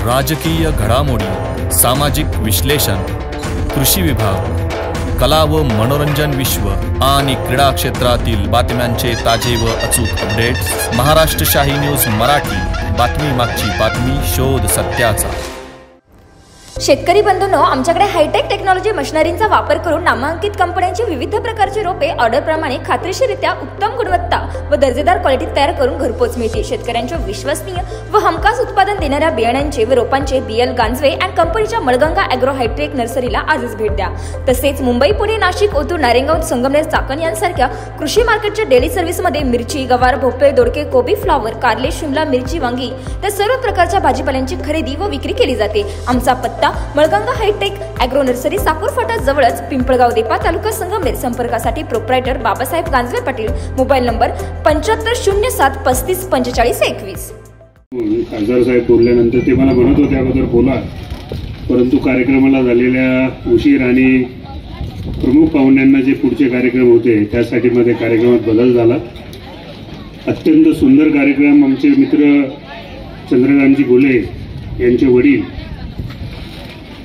राजकीय घडामोडी, सामाजिक विश्लेषण, कृषी विभाग, कला व मनोरंजन विश्व आणि क्रीडा क्षेत्रातील बातम्यांचे ताजे व अचूक अपडेट्स। महाराष्ट्र शाही न्यूज मराठी, बातमी मागची बातमी, शोध सत्याचा। शेतकरी बंधूंनो, आमच्याकडे हायटेक टेक्नॉलॉजी मशिनरींचा वापर करून नामांकित कंपन्यांची विविध प्रकारची रोपे ऑर्डरप्रमाणे खात्रीशीररित्या उत्तम गुणवत्ता व दर्जेदार क्वालिटीत तयार करून घरपोच मिळते। शेतकऱ्यांच्या विश्वसनीय व हमखास उत्पादन देणाऱ्या बियाण्यांचे व रोपांचे BL गांजवे अँड कंपनीच्या मळगंगा ॲग्रो हायटेक नर्सरीला आजच भेट द्या। तसेच मुंबई, पुणे, नाशिक, ओतूर, नारेगाव, संगमनेर, चाकण यांसारख्या कृषी मार्केटच्या डेली सर्व्हिसमध्ये मिरची, गवार, भोपळे, दोडके, कोबी, फ्लॉवर, कारले, शिमला मिरची, वांगी त्या सर्व प्रकारच्या भाजीपाल्यांची खरेदी व विक्री केली जाते। आमचा पत्ता Malganga hitech agro nursery, Sakur Phata जवळच, पिंपळगाव देपा, तालुका संगमनेर। संपर्कासाठी proprietor Babasaheb Ganjave Patil, mobile number 7507 35 45 21। खासदार साहेब बोलल्यानंतर ते मला म्हणत होते अगोदर बोला, परंतु कार्यक्रमाला झालेल्या उशीर आणि प्रमुख पाहुण्यांना जे पुढचे कार्यक्रम होते त्यासाठी मध्ये कार्यक्रमात बदल झाला। अत्यंत सुंदर कार्यक्रम आमचे मित्र चंद्रकांतजी घुले यांचे वडील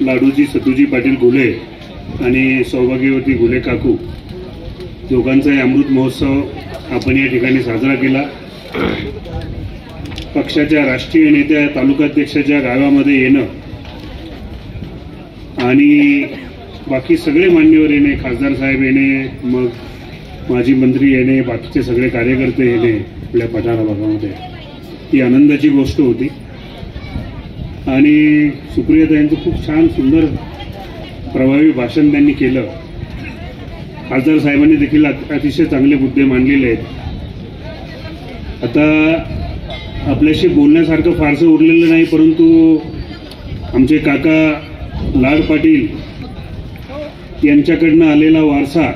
लाडूजी सतूजी पाटील घुले आणि सौभाग्यवती घुले काकू दोघांचा अमृत महोत्सव आपण या ठिकाणी साजरा केला। पक्षाच्या राष्ट्रीय नेत्या तालुकाध्यक्षाच्या गावामध्ये येणं आणि बाकी सगळे मान्यवर येणे, खासदार साहेब येणे, मग माजी मंत्री येणे, बाकीचे सगळे कार्यकर्ते येणे आपल्या पठारा भागामध्ये, ही आनंदाची गोष्ट होती। आणि सुप्रियाताईंचं खूप छान सुंदर प्रभावी भाषण त्यांनी केलं। खासदार साहेबांनी देखील अतिशय चांगले मुद्दे मांडलेले आहेत। आता आपल्याशी बोलण्यासारखं फारसं उरलेलं नाही, परंतु आमचे काका लाड पाटील यांच्याकडनं आलेला वारसा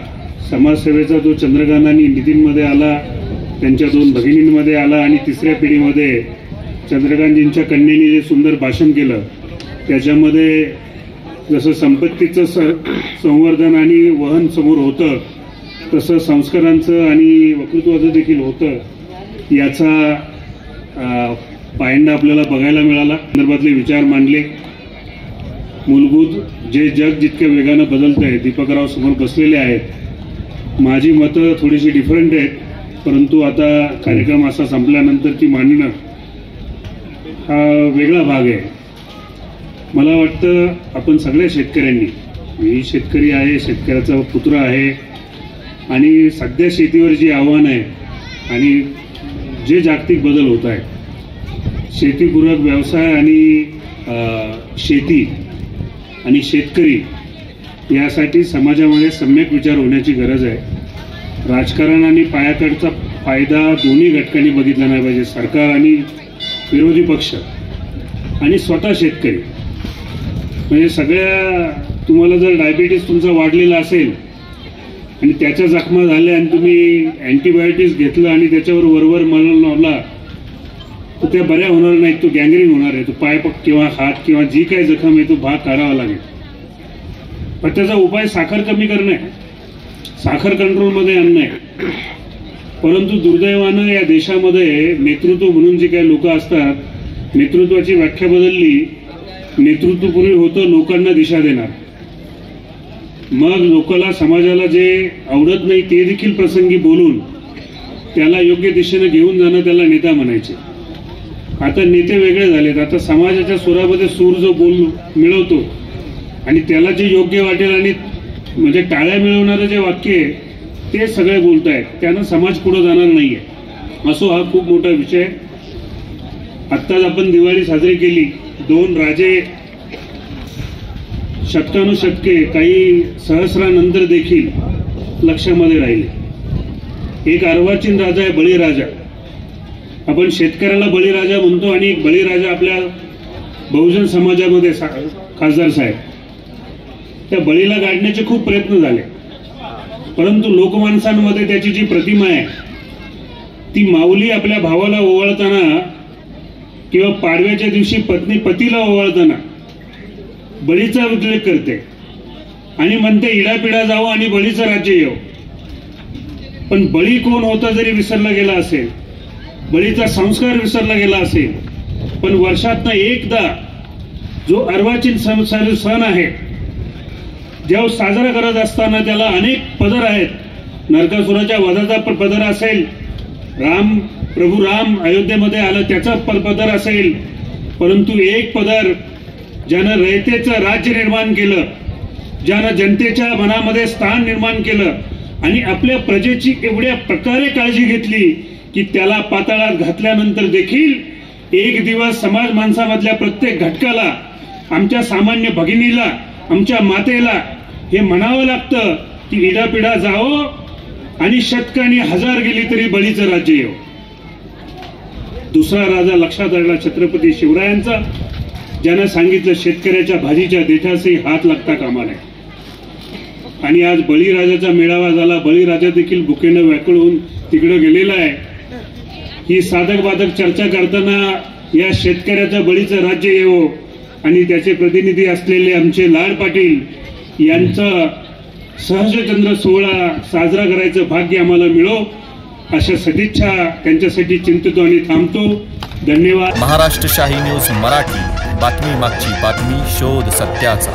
समाजसेवेचा जो चंद्रकांत आणि नितीनमध्ये आला, त्यांच्या 2 भगिनींमध्ये आला आणि तिसऱ्या पिढीमध्ये चंद्रकांतजींच्या कन्येने जे सुंदर भाषण केलं त्याच्यामध्ये जसं संपत्तीचं संवर्धन आणि वहन समोर होतं, तसं संस्कारांचं आणि वक्तृत्वाचं देखील होतं। याचा पायंडा आपल्याला बघायला मिळाला। संदर्भातले विचार मांडले। मूलभूत जे जग जितक्या वेगानं बदलत आहे, दीपकराव समोर बसलेले आहेत। माझी मतं थोडीशी डिफरंट आहेत, परंतु आता कार्यक्रम असा संपल्यानंतर ती मांडणं हा वेगळा भाग आहे। मला वाटतं आपण सगळ्या शेतकऱ्यांनी, मी शेतकरी आहे, शेतकऱ्याचा पुत्र आहे आणि सध्या शेतीवर जी आव्हानं आहे आणि जे जागतिक बदल होत आहे, शेतीपूरक व्यवसाय आणि शेती आणि शेतकरी यासाठी समाजामध्ये सम्यक विचार होण्याची गरज आहे। राजकारण आणि पायाकडचा फायदा दोन्ही घटकांनी बघितला नाही पाहिजे, सरकार आणि विरोधी पक्ष आणि स्वतः शेतकरी। म्हणजे सगळ्या, तुम्हाला जर डायबिटीस तुमचा वाढलेला असेल आणि त्याच्या जखमा झाल्या आणि तुम्ही अँटीबायोटिक्स घेतलं आणि त्याच्यावर वरवर मलम लावला तर त्या बऱ्या होणार नाहीत, तो गँग्रीन होणार आहे। तो पाय किंवा हात किंवा जी काही जखम आहे तो भाग काढावा लागेल। पण त्याचा उपाय साखर कमी करणं आहे, साखर कंट्रोलमध्ये आणणं आहे। परंतु दुर्दैवानं या देशामध्ये नेतृत्व म्हणून जे काही लोक असतात, नेतृत्वाची व्याख्या बदलली। नेतृत्व पूर्वी होतं लोकांना दिशा देणार, मग लोकांना समाजाला जे आवडत नाही ते देखील प्रसंगी बोलून त्याला योग्य दिशेने घेऊन जाणं, त्याला नेता म्हणायचे। आता नेते वेगळे झालेत। आता समाजाच्या सुरामध्ये सूर जो बोल मिळवतो आणि त्याला जे योग्य वाटेल आणि म्हणजे टाळ्या मिळवणारं जे वाक्य आहे ते सगळे बोलतायत, त्यानं समाज पुढे जाणार नाहीये। असो, हा खूप मोठा विषय आहे। आत्ताच आपण दिवाळी साजरी केली। 2 राजे शतकानुशतके, काही सहस्रानंतर देखील लक्षामध्ये राहिले। एक अर्वाचीन राजा आहे बळीराजा। आपण शेतकऱ्याला बळीराजा म्हणतो आणि एक बळीराजा आपल्या बहुजन समाजामध्ये खासदार साहेब, त्या बळीला गाडण्याचे खूप प्रयत्न झाले, परंतु लोकमानसांमध्ये त्याची जी प्रतिमा आहे ती माऊली आपल्या भावाला ओवाळताना किंवा पाडव्याच्या दिवशी पत्नी पतीला ओवाळताना बळीचा उल्लेख करते आणि म्हणते इडापिडा जावं आणि बळीचं राज्य येवं। पण बळी कोण होता जरी विसरला गेला असेल, बळीचा संस्कार विसरला गेला असेल, पण वर्षातनं एकदा जो अर्वाचीन सण आहे, जेव्हा साजरा करत असताना त्याला अनेक पदर आहेत. नरकासुराच्या वधाचा पदर असेल, प्रभू राम अयोध्येमध्ये आलं त्याचा पदर असेल, परंतु एक पदर ज्यानं रयतेचं राज्य निर्माण केलं, ज्यानं जनतेच्या मनामध्ये स्थान निर्माण केलं आणि आपल्या प्रजेची एवढ्या प्रकारे काळजी घेतली की त्याला पाताळात घातल्यानंतर देखील एक दिवस समाज माणसामधल्या प्रत्येक घटकाला, आमच्या सामान्य भगिनीला, आमच्या मातेला हे म्हणावं लागतं की इडापिडा जावो आणि शतकानी हजार गेली तरी बळीचं राज्य येऊ. दुसरा राजा लक्षात आला छत्रपती शिवरायांचा, ज्यानं सांगितलं शेतकऱ्याच्या भाजीच्या देठासही हात लागता कामा नये. आणि आज बळीराजाचा मेळावा झाला. बळीराजा देखील भुकेनं व्याकुळून तिकडे गेलेला आहे. ही साधक बाधक चर्चा करताना या शेतकऱ्याचं बळीचं राज्य येवो आणि त्याचे प्रतिनिधी असलेले आमचे लाड पाटील यांचं सहजचंद्र सोहळा साजरा करायचं भाग्य आम्हाला मिळो, अशा सदिच्छा त्यांच्यासाठी चिंतितो आणि थांबतो. धन्यवाद. महाराष्ट्र शाही न्यूज मराठी, बातमी मागची बातमी, शोध सत्याचा.